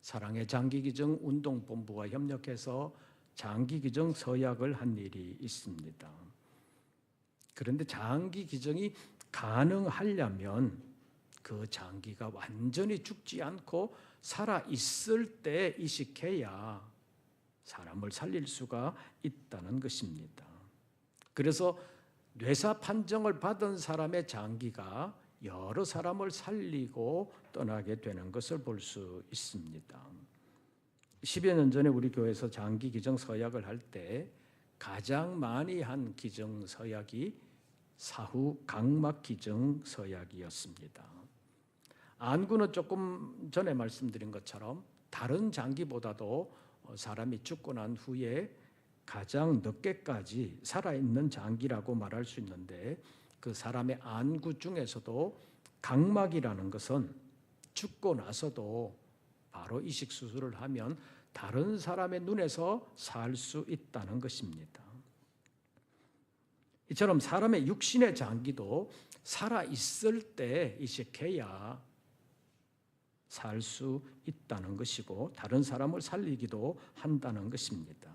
사랑의 장기기증 운동본부와 협력해서 장기기증 서약을 한 일이 있습니다. 그런데 장기기증이 가능하려면 그 장기가 완전히 죽지 않고 살아있을 때 이식해야 사람을 살릴 수가 있다는 것입니다. 그래서 뇌사 판정을 받은 사람의 장기가 여러 사람을 살리고 떠나게 되는 것을 볼 수 있습니다. 10여 년 전에 우리 교회에서 장기 기증 서약을 할 때 가장 많이 한 기증 서약이 사후 각막 기증 서약이었습니다. 안구는 조금 전에 말씀드린 것처럼 다른 장기보다도 사람이 죽고 난 후에 가장 늦게까지 살아있는 장기라고 말할 수 있는데 그 사람의 안구 중에서도 각막이라는 것은 죽고 나서도 바로 이식 수술을 하면 다른 사람의 눈에서 살 수 있다는 것입니다. 이처럼 사람의 육신의 장기도 살아있을 때 이식해야 살 수 있다는 것이고 다른 사람을 살리기도 한다는 것입니다.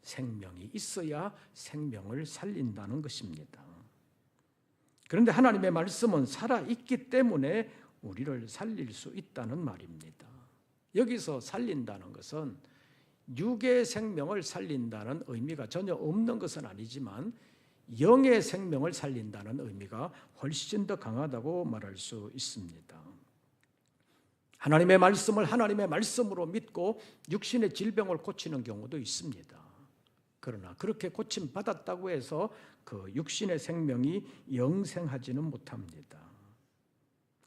생명이 있어야 생명을 살린다는 것입니다. 그런데 하나님의 말씀은 살아있기 때문에 우리를 살릴 수 있다는 말입니다. 여기서 살린다는 것은 육의 생명을 살린다는 의미가 전혀 없는 것은 아니지만 영의 생명을 살린다는 의미가 훨씬 더 강하다고 말할 수 있습니다. 하나님의 말씀을 하나님의 말씀으로 믿고 육신의 질병을 고치는 경우도 있습니다. 그러나 그렇게 고침받았다고 해서 그 육신의 생명이 영생하지는 못합니다.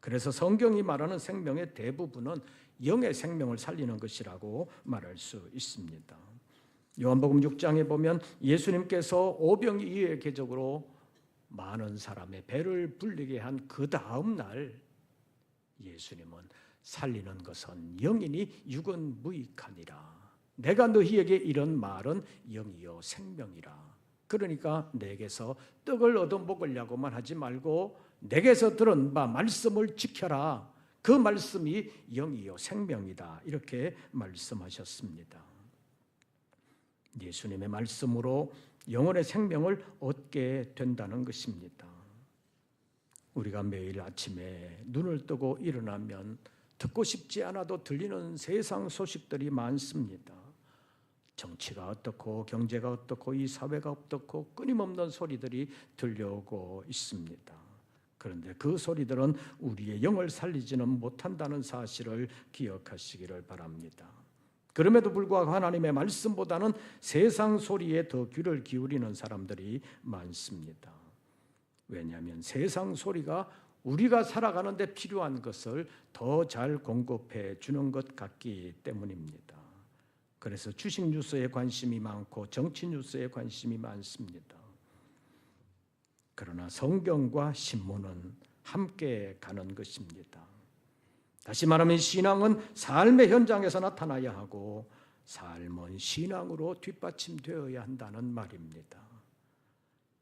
그래서 성경이 말하는 생명의 대부분은 영의 생명을 살리는 것이라고 말할 수 있습니다. 요한복음 6장에 보면 예수님께서 오병이어의 기적으로 많은 사람의 배를 불리게 한 그 다음 날 예수님은 살리는 것은 영이니 육은 무익하니라. 내가 너희에게 이런 말은 영이요 생명이라. 그러니까 내게서 떡을 얻어 먹으려고만 하지 말고 내게서 들은 바 말씀을 지켜라. 그 말씀이 영이요 생명이다. 이렇게 말씀하셨습니다. 예수님의 말씀으로 영혼의 생명을 얻게 된다는 것입니다. 우리가 매일 아침에 눈을 뜨고 일어나면 듣고 싶지 않아도 들리는 세상 소식들이 많습니다. 정치가 어떻고 경제가 어떻고 이 사회가 어떻고 끊임없는 소리들이 들려오고 있습니다. 그런데 그 소리들은 우리의 영을 살리지는 못한다는 사실을 기억하시기를 바랍니다. 그럼에도 불구하고 하나님의 말씀보다는 세상 소리에 더 귀를 기울이는 사람들이 많습니다. 왜냐하면 세상 소리가 우리가 살아가는 데 필요한 것을 더 잘 공급해 주는 것 같기 때문입니다. 그래서 주식 뉴스에 관심이 많고 정치 뉴스에 관심이 많습니다. 그러나 성경과 신문은 함께 가는 것입니다. 다시 말하면 신앙은 삶의 현장에서 나타나야 하고 삶은 신앙으로 뒷받침되어야 한다는 말입니다.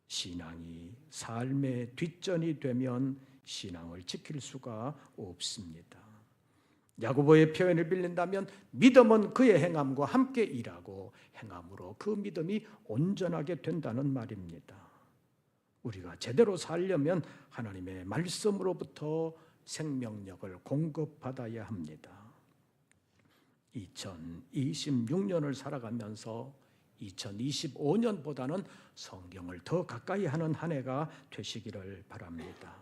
신앙이 삶의 뒷전이 되면 신앙을 지킬 수가 없습니다. 야고보의 표현을 빌린다면 믿음은 그의 행함과 함께 일하고 행함으로 그 믿음이 온전하게 된다는 말입니다. 우리가 제대로 살려면 하나님의 말씀으로부터 생명력을 공급받아야 합니다. 2026년을 살아가면서 2025년보다는 성경을 더 가까이 하는 한 해가 되시기를 바랍니다.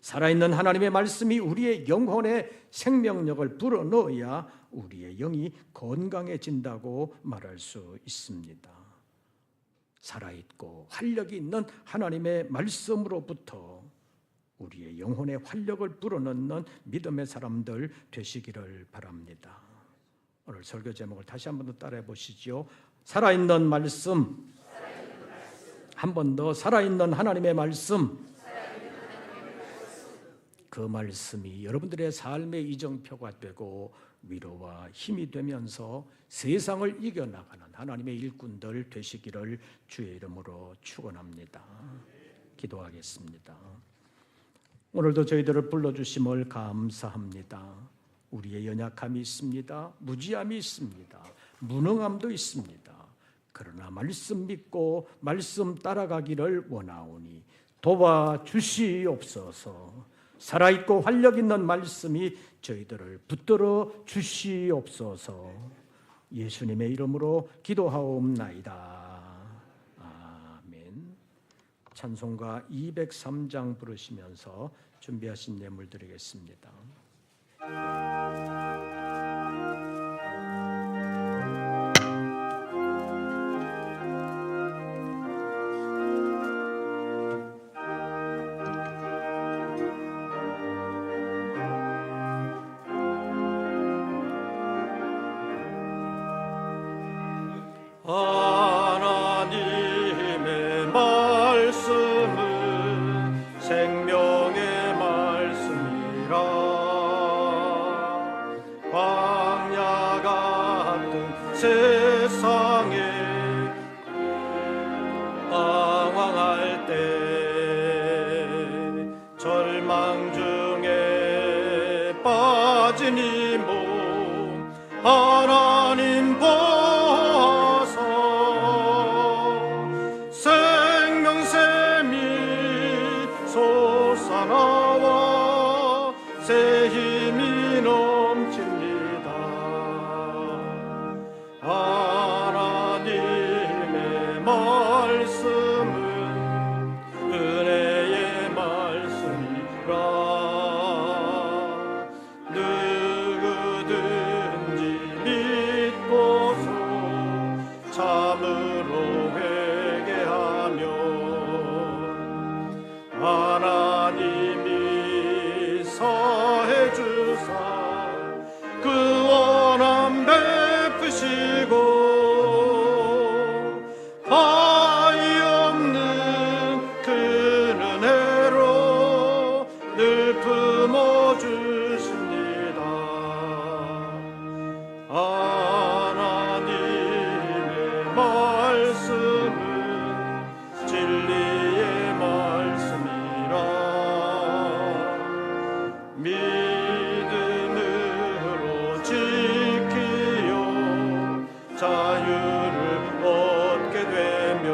살아있는 하나님의 말씀이 우리의 영혼에 생명력을 불어넣어야 우리의 영이 건강해진다고 말할 수 있습니다. 살아있고 활력이 있는 하나님의 말씀으로부터 우리의 영혼에 활력을 불어넣는 믿음의 사람들 되시기를 바랍니다. 오늘 설교 제목을 다시 한 번 더 따라해 보시죠. 살아있는 말씀, 한 번 더 살아있는 하나님의 말씀. 그 말씀이 여러분들의 삶의 이정표가 되고 위로와 힘이 되면서 세상을 이겨나가는 하나님의 일꾼들 되시기를 주의 이름으로 축원합니다. 기도하겠습니다. 오늘도 저희들을 불러주심을 감사합니다. 우리의 연약함이 있습니다. 무지함이 있습니다. 무능함도 있습니다. 그러나 말씀 믿고 말씀 따라가기를 원하오니 도와주시옵소서. 살아있고 활력 있는 말씀이 저희들을 붙들어 주시옵소서. 예수님의 이름으로 기도하옵나이다. 아멘. 찬송가 203장 부르시면서 준비하신 예물 드리겠습니다. 하나님의 말씀은 생명의 말씀이라. 광야 같은 세상에 방황할 때 절망 중에 빠진 이 몸 하나님 보아서 생명샘이 솟아나와 새 힘이 넘칩니다. 하나님의 말씀은 은혜의 말씀이라. 누구든지 믿고서 참으로 회개하며 하나님이 사해 주사 그 원함 베푸시고 바위 없는 그 은혜로 늘 품어주십니다. 하나님의 말씀은 진리의 말씀이라. 믿음으로 지키어 자유를 얻게 되며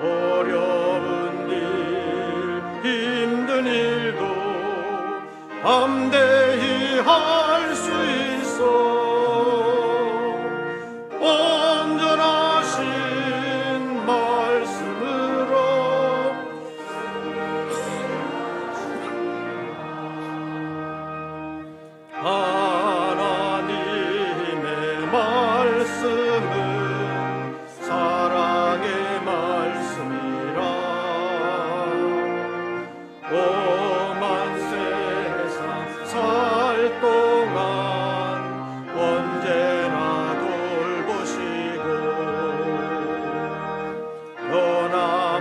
어려운 일 힘든 일도 담대히 할 수 있어. 온전하신 말씀으로 하나님의 말씀은 사랑의 말씀이라. 오만 세상 살 동안 언제나 돌보시고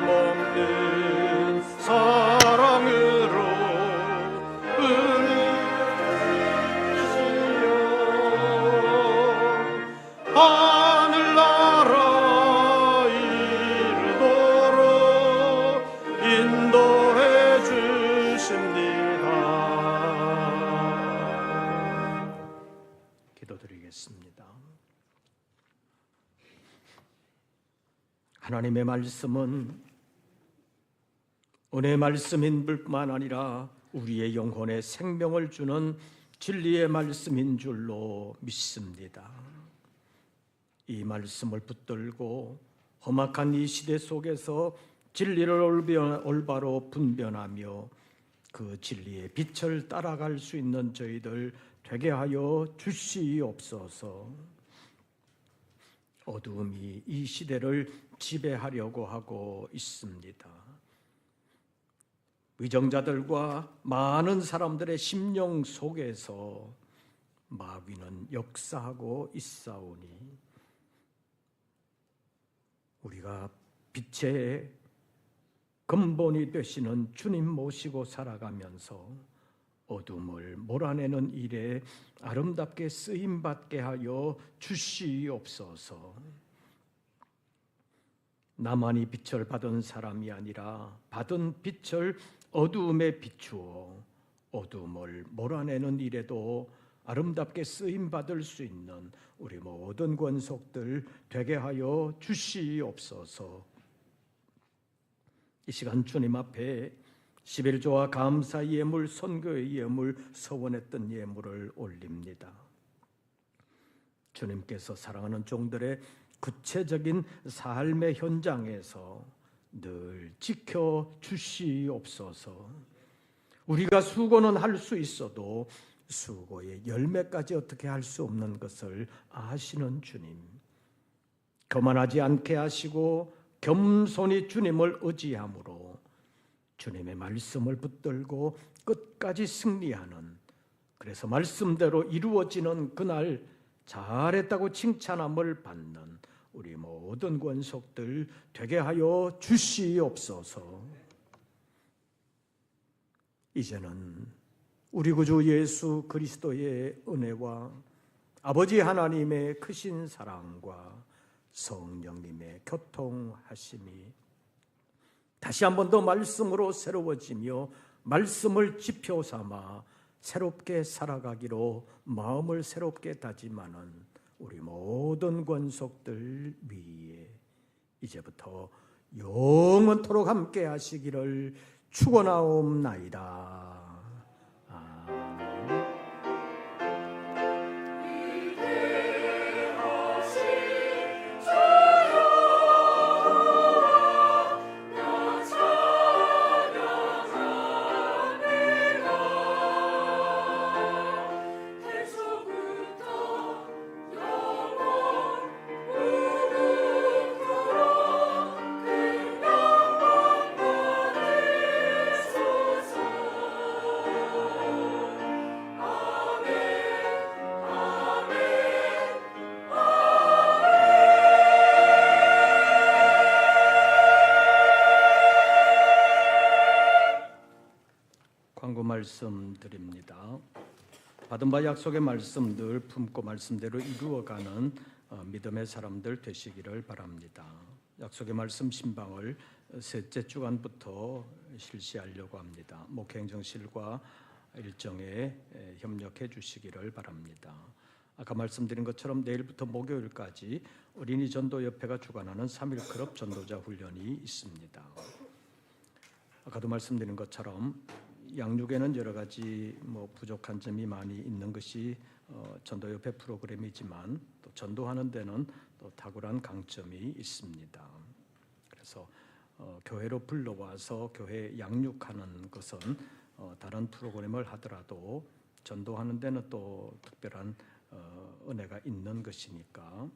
변함없는 사랑으로 은혜시여 하늘나라 이르도록 인도해 주십니다. 기도드리겠습니다. 하나님의 말씀은 은혜 말씀인 뿐만 아니라 우리의 영혼에 생명을 주는 진리의 말씀인 줄로 믿습니다. 이 말씀을 붙들고 험악한 이 시대 속에서 진리를 올바로 분별하며 그 진리의 빛을 따라갈 수 있는 저희들 되게 하여 주시옵소서. 어두움이 이 시대를 지배하려고 하고 있습니다. 위정자들과 많은 사람들의 심령 속에서 마귀는 역사하고 있사오니 우리가 빛의 근본이 되시는 주님 모시고 살아가면서 어둠을 몰아내는 일에 아름답게 쓰임받게 하여 주시옵소서. 나만이 빛을 받은 사람이 아니라 받은 빛을 어두움에 비추어 어둠을 몰아내는 일에도 아름답게 쓰임받을 수 있는 우리 모든 권속들 되게 하여 주시옵소서. 이 시간 주님 앞에 11조와 감사 예물, 선교의 예물, 서원했던 예물을 올립니다. 주님께서 사랑하는 종들의 구체적인 삶의 현장에서 늘 지켜주시옵소서. 우리가 수고는 할 수 있어도 수고의 열매까지 어떻게 할 수 없는 것을 아시는 주님, 거만하지 않게 하시고 겸손히 주님을 의지함으로 주님의 말씀을 붙들고 끝까지 승리하는, 그래서 말씀대로 이루어지는 그날 잘했다고 칭찬함을 받는 우리 모든 권속들 되게 하여 주시옵소서. 이제는 우리 구주 예수 그리스도의 은혜와 아버지 하나님의 크신 사랑과 성령님의 교통하심이 다시 한 번 더 말씀으로 새로워지며 말씀을 지표 삼아 새롭게 살아가기로 마음을 새롭게 다짐하는 우리 모든 권속들 위에 이제부터 영원토록 함께 하시기를 축원하옵나이다. 광고 말씀드립니다. 받은 바 약속의 말씀들 품고 말씀대로 이루어가는 믿음의 사람들 되시기를 바랍니다. 약속의 말씀 신방을 셋째 주간부터 실시하려고 합니다. 목회행정실과 일정에 협력해 주시기를 바랍니다. 아까 말씀드린 것처럼 내일부터 목요일까지 어린이 전도협회가 주관하는 3일 클럽 전도자 훈련이 있습니다. 아까도 말씀드린 것처럼 양육에는 여러 가지 부족한 점이 많이 있는 것이 전도협회 프로그램이지만 또 전도하는 데는 또 탁월한 강점이 있습니다. 그래서 교회로 불러와서 교회 양육하는 것은 다른 프로그램을 하더라도 전도하는 데는 또 특별한 은혜가 있는 것이니까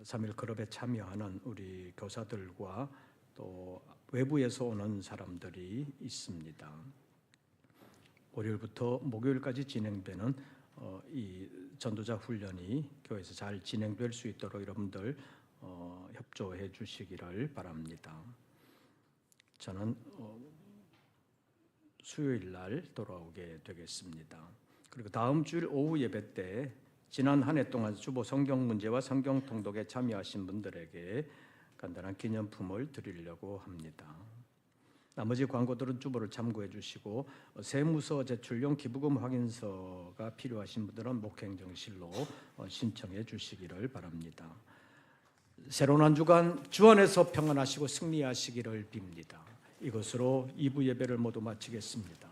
3일 클럽에 참여하는 우리 교사들과 또 외부에서 오는 사람들이 있습니다. 월요일부터 목요일까지 진행되는 이 전도자 훈련이 교회에서 잘 진행될 수 있도록 여러분들 협조해 주시기를 바랍니다. 저는 수요일 날 돌아오게 되겠습니다. 그리고 다음 주일 오후 예배 때 지난 한 해 동안 주보 성경 문제와 성경 통독에 참여하신 분들에게 간단한 기념품을 드리려고 합니다. 나머지 광고들은 주보를 참고해 주시고 세무서 제출용 기부금 확인서가 필요하신 분들은 목회행정실로 신청해 주시기를 바랍니다. 새로운 한 주간 주 안에서 평안하시고 승리하시기를 빕니다. 이것으로 2부 예배를 모두 마치겠습니다.